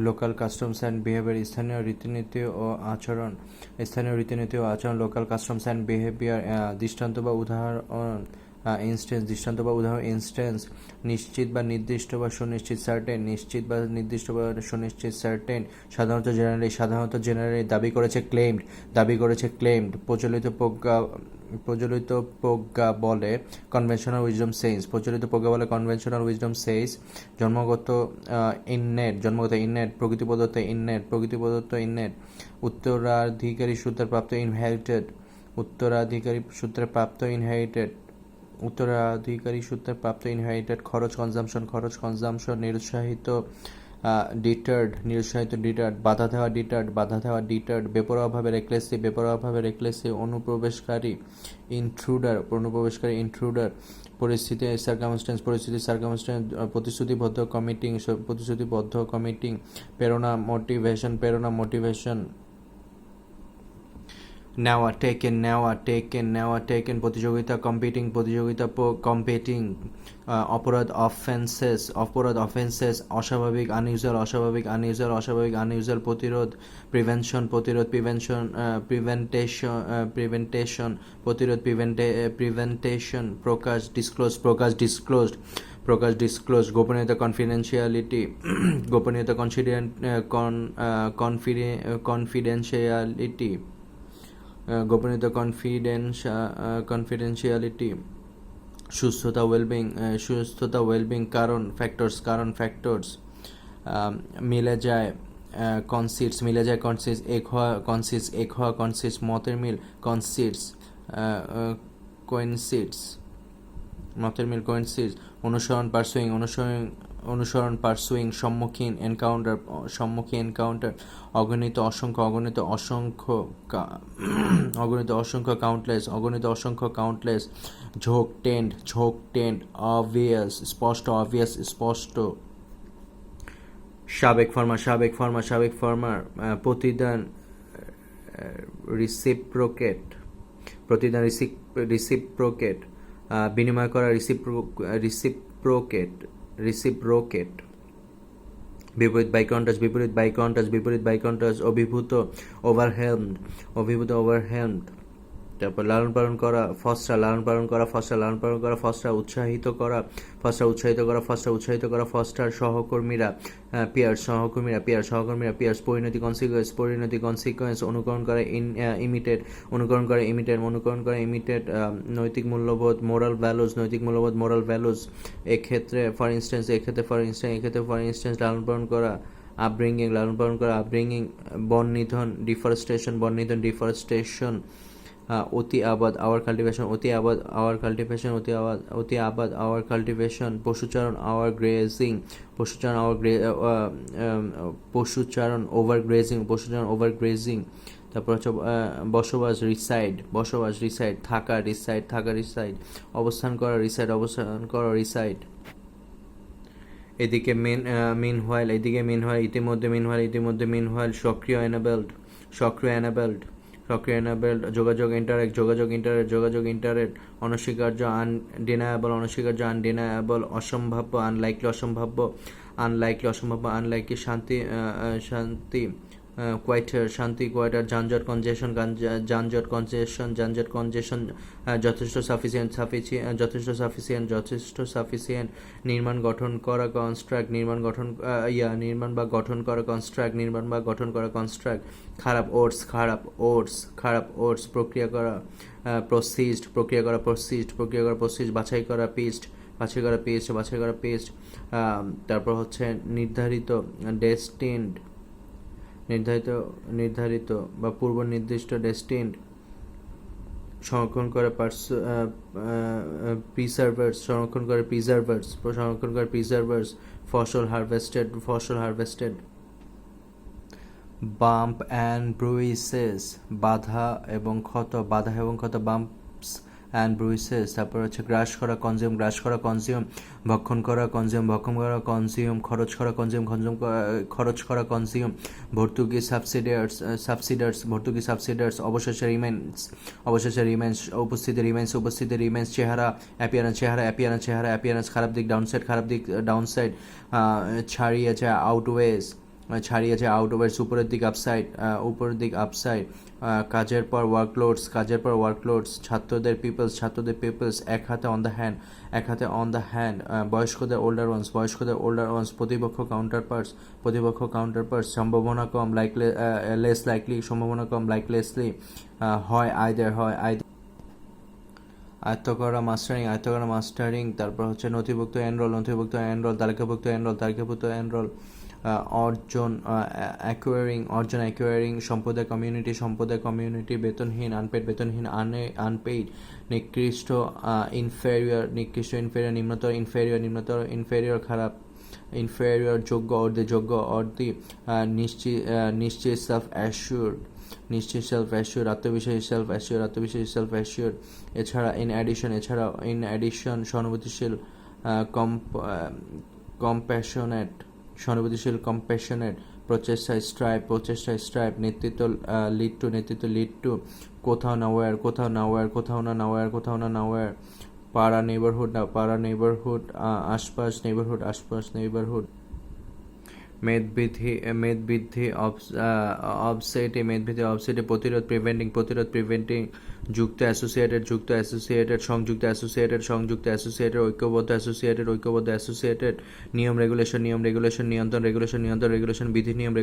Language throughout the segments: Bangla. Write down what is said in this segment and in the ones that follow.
লোকাল কাস্টমস অ্যান্ড বিহেভিয়ার, স্থানীয় রীতিনীতি ও আচরণ। স্থানীয় রীতিনীতি ও আচরণ, লোকাল কাস্টমস অ্যান্ড বিহেভিয়ার। দৃষ্টান্ত বা উদাহরণ, ইনস্টেন্স, দৃষ্টান্ত বা উদাহরণ। ইনস্টেন্স, নিশ্চিত বা নির্দিষ্ট বা সুনিশ্চিত, সার্টেন, নিশ্চিত বা নির্দিষ্ট বা সুনিশ্চিত, সার্টেন। সাধারণত জেনারেলি, সাধারণত জেনারেলি। দাবি করেছে, ক্লেইমড, দাবি করেছে, ক্লেইমড। প্রচলিত প্রজ্ঞা বলে, কনভেনশনাল উইজডম সেইস, প্রচলিত প্রজ্ঞা বলে, কনভেনশনাল উইজডম সেইস। জন্মগত ইননেট, জন্মগত ইননেট। প্রকৃতি প্রদত্ত ইননেট, প্রকৃতি প্রদত্ত ইননেট। উত্তরাধিকারী সূত্রে প্রাপ্ত, ইনহেরিটেড, উত্তরাধিকারী সূত্রে প্রাপ্ত, ইনহেরিটেড, উত্তরাধিকারী সূত্রে প্রাপ্ত, ইনহেরিটেড। খরচ, কনজামশন, খরচ, কনজামশন। নিরুৎসাহিত, ডিটার্ড, নিরুৎসাহিত, ডিটার্ড। বাধা দেওয়া, ডিটার্ড, বাধা দেওয়া, ডিটার্ড। বেপরোয়াভাবে, রেকলেসলি, বেপরোয়াভাবে, রেকলেসলি। অনুপ্রবেশকারী, ইন্ট্রুডার, অনুপ্রবেশকারী, ইন্ট্রুডার। পরিস্থিতি, সার্কামস্টেন্স, পরিস্থিতি, সার্কামস্টেন্স। প্রতিশ্রুতিবদ্ধ, কমিটিং, প্রতিশ্রুতিবদ্ধ, কমিটিং। প্রেরণা, মোটিভেশন, প্রেরণা, মোটিভেশন। নেওয়া, টেকেন, নেওয়া, টেকেন, নেওয়া, টেকেন। প্রতিযোগিতা, কম্পিটিং, প্রতিযোগিতা, কম্পিটিং। অপরাধ, অফেন্সেস, অপরাধ, অফেন্সেস। অস্বাভাবিক, আনইউজুয়াল, অস্বাভাবিক, আনইউজুয়াল, অস্বাভাবিক, আনইউজুয়াল। প্রতিরোধ, প্রিভেনশন, প্রতিরোধ, প্রিভেনশন, প্রিভেন্টেশন, প্রিভেন্টেশন, প্রতিরোধ, প্রিভেন্টেশন। প্রকাশ, ডিসক্লোজ, প্রকাশ, ডিসক্লোজড, প্রকাশ, ডিসক্লোজ। গোপনীয়তা, কনফিডেন্সিয়ালিটি, গোপনীয়তা, কনফিডেন্সিয়ালিটি, গোপনীয়তা, কনফিডেন্সিয়ালিটি। সুস্থতা, ওয়েলবিং, সুস্থতা, ওয়েলবিং। কারণ, ফ্যাক্টরস, কারণ, ফ্যাক্টরস। মিলে যায়, কনসিডস, মিলে যায়, কনসিডস। এক হওয়া, কনসিডস, এক হওয়া, কনসিডস। মতের মিল, কনসিডস, কোইনসিডস, মতের মিল, কোইনসিডস। অনুসরণ, পারসুইং, অনুসরণ, পারসুইং। সম্মুখীন, এনকাউন্টার, সম্মুখীন, এনকাউন্টার। অগণিত, অসংখ্য, অগণিত, অসংখ্য, অগণিত, অসংখ্য, কাউন্টলেস, অগণিত, অসংখ্য, কাউন্টলেস। ঝোঁক, টেন্ড, ঝোঁক, টেন্ড। অবভিয়াস, স্পষ্ট, অবভিয়াস, স্পষ্ট। সাবেক ফর্মার, সাবেক ফর্মার, সাবেক ফর্মার। প্রতিদান, রিসিপ্রোকেট, প্রতিদান, রিসিপ্রোকেট। বিনিময় করা, রিসিপ্রোকেট, রিসিপ্রোকেট। বিপরীত, বাই কন্ট্রাস্ট, বিপরীত, বাই কন্ট্রাস্ট, বিপরীত, বাই কন্ট্রাস্ট। অভিভূত, ওভারহেলমড, অভিভূত, ওভারহেলমড। তারপর লালন পালন করা, ফসরা, লালন পালন করা, ফসরা, লালন পালন করা, ফসরা। উৎসাহিত করা, ফসরা, উৎসাহিত করা, ফসরা, উৎসাহিত করা, ফস্টার। সহকর্মীরা, পিয়ার্স, সহকর্মীরা, পিয়ার্স, সহকর্মীরা, পিয়ার্স। পরিণতি, কনসিকুয়েন্স, পরিণতি, কনসিকুয়েন্স। অনুকরণ করে, ইমিটেট, অনুকরণ করে, ইমিটেট, অনুকরণ করে, ইমিটেট। নৈতিক মূল্যবোধ, মোরাল ভ্যালুজ, নৈতিক মূল্যবোধ, মোরাল ভ্যালুজ। এক্ষেত্রে ফর ইনস্ট্যান্স, এক্ষেত্রে ফর ইনস্ট্যান্স, এক্ষেত্রে ফর ইনস্ট্যান্স। লালন পালন করা, আপব্রিঙ্গিং, লালন পালন করা, আপব্রিঙ্গিং। বন নিধন, ডিফরেস্টেশন, বন নিধন, ডিফরেস্টেশন। অতি আবাদ, আওয়ার কাল্টিভেশন, অতি আবাদ, আওয়ার কাল্টিভেশন, অতি আবাদ, আওয়ার কাল্টিভেশন। পশুচারণ, আওয়ার গ্রেজিং, পশুচারণ, পশুচারণ, ওভার গ্রেজিং, পশুচারণ, ওভার গ্রেজিং। তারপর হচ্ছে বসবাস, রিসাইড, বসবাস, রিসাইড। থাকা, রিসাইড, থাকা, রিসাইড। অবস্থান করা, রিসাইড, অবস্থান করা, রিসাইড। এদিকে মিনহোয়াইল, এদিকে মিনহোয়াইল, ইতিমধ্যে, মিনহোয়াইল, ইতিমধ্যে, মিনহোয়াইল। সক্রিয়, এনাবেলড, সক্রিয়, এনাবেলড, সক্রিয়, এনাবেলড। যোগাযোগ, ইন্টারেক্ট, যোগাযোগ, ইন্টারেক্ট, যোগাযোগ, ইন্টারেক্ট। অনস্বীকার্য, আনডিনায়াবল, অনস্বীকার্য, আনডিনায়াবল। অসম্ভাব্য, আনলাইকলি, অসম্ভাব্য, আনলাইকলি, অসম্ভাব্য, আনলাইকলি। শান্তি, শান্তি, কোয়াইটার, শান্তি, কোয়াইটার। যানজট, কনজেশন, যানজট, কনজেশন, যানজট, কনজেশন। যথেষ্ট, সাফিসিয়েন্ট, যথেষ্ট, সাফিসিয়েন্ট, যথেষ্ট, সাফিসিয়েন্ট। নির্মাণ, গঠন করা, কনস্ট্রাক্ট, নির্মাণ, গঠন, নির্মাণ বা গঠন করা, কনস্ট্রাক্ট, নির্মাণ বা গঠন করা, কনস্ট্রাক্ট। খারাপ, ওটস, খারাপ, ওটস, খারাপ, ওটস। প্রক্রিয়া করা, প্রসিস্ট, প্রক্রিয়া করা, প্রসিস্ট, প্রক্রিয়া করা, প্রসিস্ট। বাছাই করা, পিস্ট, বাছাই করা, পেস্ট, বাছাই করা, পেস্ট। তারপর হচ্ছে নির্ধারিত, ডেস্টিন্ড, নির্ধারিত, নির্ধারিত বা পূর্ব নির্দিষ্ট, ডেস্টিন্ড। সংরক্ষণ করে, প্রিজার্ভার্স, সংরক্ষণ করে, প্রিজার্ভার্স, সংরক্ষণ করে, প্রিজার্ভার্স। ফসল, হারভেস্টেড, ফসল, হারভেস্টেড। বাম্প অ্যান্ড ব্রুইসেস, বাধা এবং ক্ষত, বাধা এবং ক্ষত। Bumps and bruises. তারপর হচ্ছে গ্রাস করা, কনজিউম, গ্রাস করা, কনজিউম। ভক্ষণ করা, কনজিউম, ভক্ষণ করা, কনজিউম। খরচ করা, কনজিউম, কনজিউম, খরচ করা, কনজিউম। ভর্তুকি, সাবসিডিয়ার্স, সাবসিডার্স, ভর্তুকি, সাবসিডার্স। অবশেষে রিমেন্স, অবশেষে রিমেন্স। উপস্থিতি, রিমেন্স, উপস্থিতি, রিমেন্স। চেহারা, অ্যাপিয়ারেন্স, চেহারা, অ্যাপিয়ারেন্স, চেহারা, অ্যাপিয়ারেন্স। খারাপ দিক, ডাউনসাইড, খারাপ দিক, ডাউনসাইড। ছাড়িয়ে যায়, আউটওয়েজ, ছাড়িয়ে যায়, আউটওয়ার্ডস উপরের দিক আপসাইড, উপরের দিক আপসাইড, কাজের পর ওয়ার্কলোডস, কাজের পর ওয়ার্কলোডস, ছাত্রদের পিপলস, এক হাতে অন দ্য হ্যান্ড, এক হাতে অন দ্য হ্যান্ড, বয়স্কদের ওল্ডার ওয়ান্স, প্রতিপক্ষ কাউন্টার পার্টস, সম্ভাবনা কম লেস লাইকলি, সম্ভাবনা কম লেসলি, হয় আইদার, আয়ত্ত করা মাস্টারিং, তারপর হচ্ছে নথিভুক্ত এনরোল, তালিকাভুক্ত এনরোল, অর্জন অ্যাকুয়ারিং, সম্পদের কমিউনিটি, বেতনহীন আনপেইড, নিকৃষ্ট ইনফেরিয়র, নিম্নতর খারাপ, ইনফেরিয়র যোগ্য অর্ধি, নিশ্চিত সেলফ অ্যাসিওর, আত্মবিশ্বাসী, এছাড়া ইন অ্যাডিশন সহানুভূতিশীল, কম্প্যাশনেট, প্রচেষ্টা স্ট্রাইপ, নেতৃত্ব লিড টু, কোথাও না নাওয়ার, পাড়া নেইবারহুড, আশপাশ নেইবারহুড, মেদবৃদ্ধি অবসেটে, প্রতিরোধ প্রিভেন্টিং, যুক্ত অ্যাসোসিয়েটেড, সংযুক্ত অ্যাসোসিয়েটেড, ঐক্যবদ্ধ অ্যাসোসিয়েটেড, নিয়ম রেগুলেশন, নিয়ন্ত্রণ রেগুলেশন, বিধি নিয়ম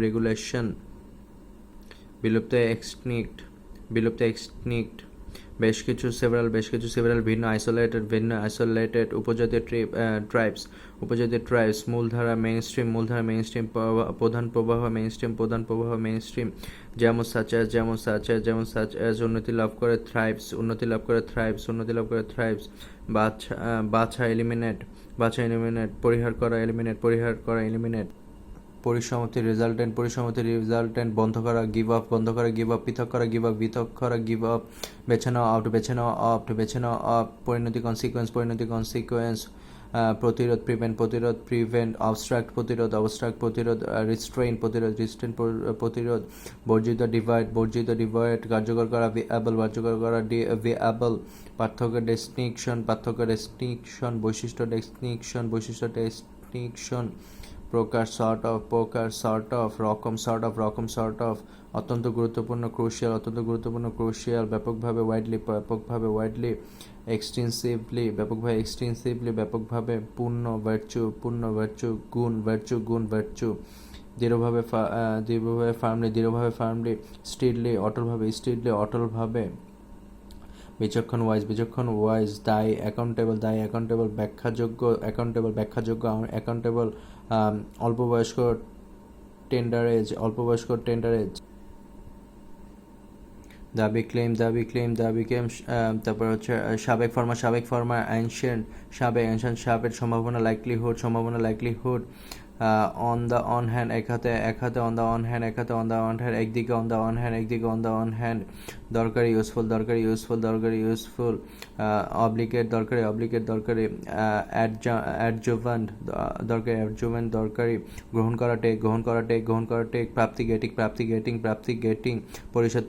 রেগুলেশন, বিলুপ্ত এক্সটিংক্ট, বেশ কিছু সেভারাল, ভিন্ন আইসোলেটেড, উপজাতীয় ট্রাইবস, মূলধারা মেইনস্ট্রিম, প্রধান প্রবাহ মেইনস্ট্রিম, যেমন সাচ অ্যাজ, উন্নতি লাভ করে থ্রাইবস, বাছা এলিমিনেট, পরিহার করা, পরিসমাপ্তি রেজাল্টেন্ট, বন্ধ করা, গিভ আপ, পৃথক করা, গিভ আপ, বেছে নেওয়া, আউট, পরিণতি কনসিকুয়েন্স, প্রতিরোধ প্রিভেন্ট, অবস্ট্রাক্ট প্রতিরোধ, রিস্ট্রেইন প্রতিরোধ, বর্জিত ডিভাইড, কার্যকর করা, ভিএবল, পার্থক্য ডেস্টিংশন, বৈশিষ্ট্য ডেস্টিংশন, প্রকার সর্ট অফ, রকম সর্ট অফ, অত্যন্ত গুরুত্বপূর্ণ ক্রুশিয়াল, ব্যাপকভাবে ওয়াইডলি, এক্সটেন্সিভলি, ব্যাপকভাবে, পূর্ণ ভার্চু, গুণ, ভার্চু, দৃঢ়ভাবে ফার্মলি, স্টিডলি, অটলভাবে, বিচক্ষণ ওয়াইজ, দায়ী অ্যাকাউন্টেবল, ব্যাখ্যাযোগ্য, অ্যাকাউন্টেবল, অল্পবয়স্ক টেন্ডারেজ, দাবি ক্লেম, তারপর হচ্ছে সাবেক ফর্মার, অ্যানশিয়েন্ট, সাবেক, সম্ভাবনা likelihood, on the on hand, এক হাতে অন দ্য অন হ্যান্ড, একদিকে অন দ্য অন হ্যান্ড, দরকারি, ইউজফুল, অব্লিগেট, দরকারি, অ্যাডজুভেন্ট, দরকারি, গ্রহণ করা, টেক, প্রাপ্তি, গেটিং, পরিশোধ,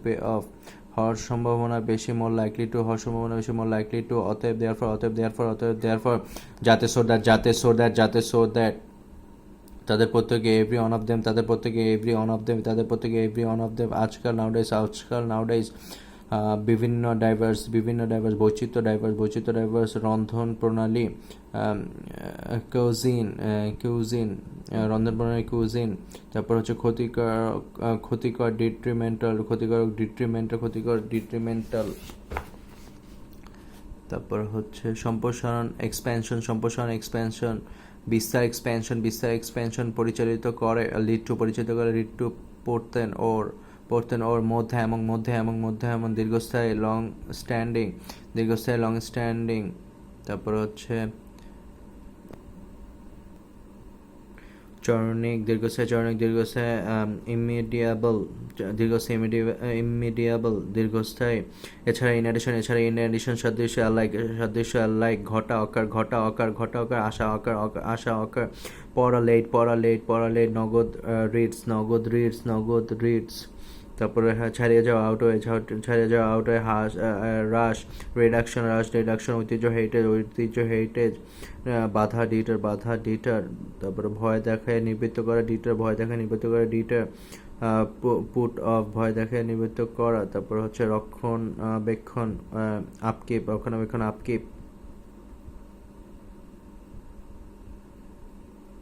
পে অফ, হওয়ার সম্ভাবনা বেশি, মোর লাইকলি টু, অতএব, দেয়ারফর, যাতে সো দ্যাট, তাদের প্রত্যেকে এভরি ওয়ান অফ দেম, আজকাল নাউডেজ, বিভিন্ন ডাইভার্স, বৈচিত্র্য, রন্ধন প্রণালী, কিউজিন, তারপর হচ্ছে ক্ষতিকর, ডিট্রিমেন্টাল, তারপর হচ্ছে সম্প্রসারণ, এক্সপ্যানশন, বিস্তার, এক্সপ্যানশন, পরিচালিত করে, লিড টু, পড়তেন ওর, মধ্যে এমন, দীর্ঘস্থায়ী, লং স্ট্যান্ডিং, তারপর হচ্ছে চরণিক, দীর্ঘস্থায়ী, দীর্ঘস্থায়ী, এছাড়া ইন এডিশন, সাদৃশ্য অ্যালাইক, ঘটা অকার, আশা অকার, পড়া লেট, নগদ রিডস, তারপরে ছাড়িয়ে যাওয়া আউট হয়ে ছাড়িয়ে যাওয়া আউট হয়ে রাশ রিডাকশন ঐতিহ্য হেরিটেজ বাধা ডিটার, তারপরে ভয় দেখায় নিবৃত্ত করা ডিটার পুট অফ ভয় দেখায় নিবৃত্ত করা, তারপর হচ্ছে রক্ষণাবেক্ষণ আপকিপ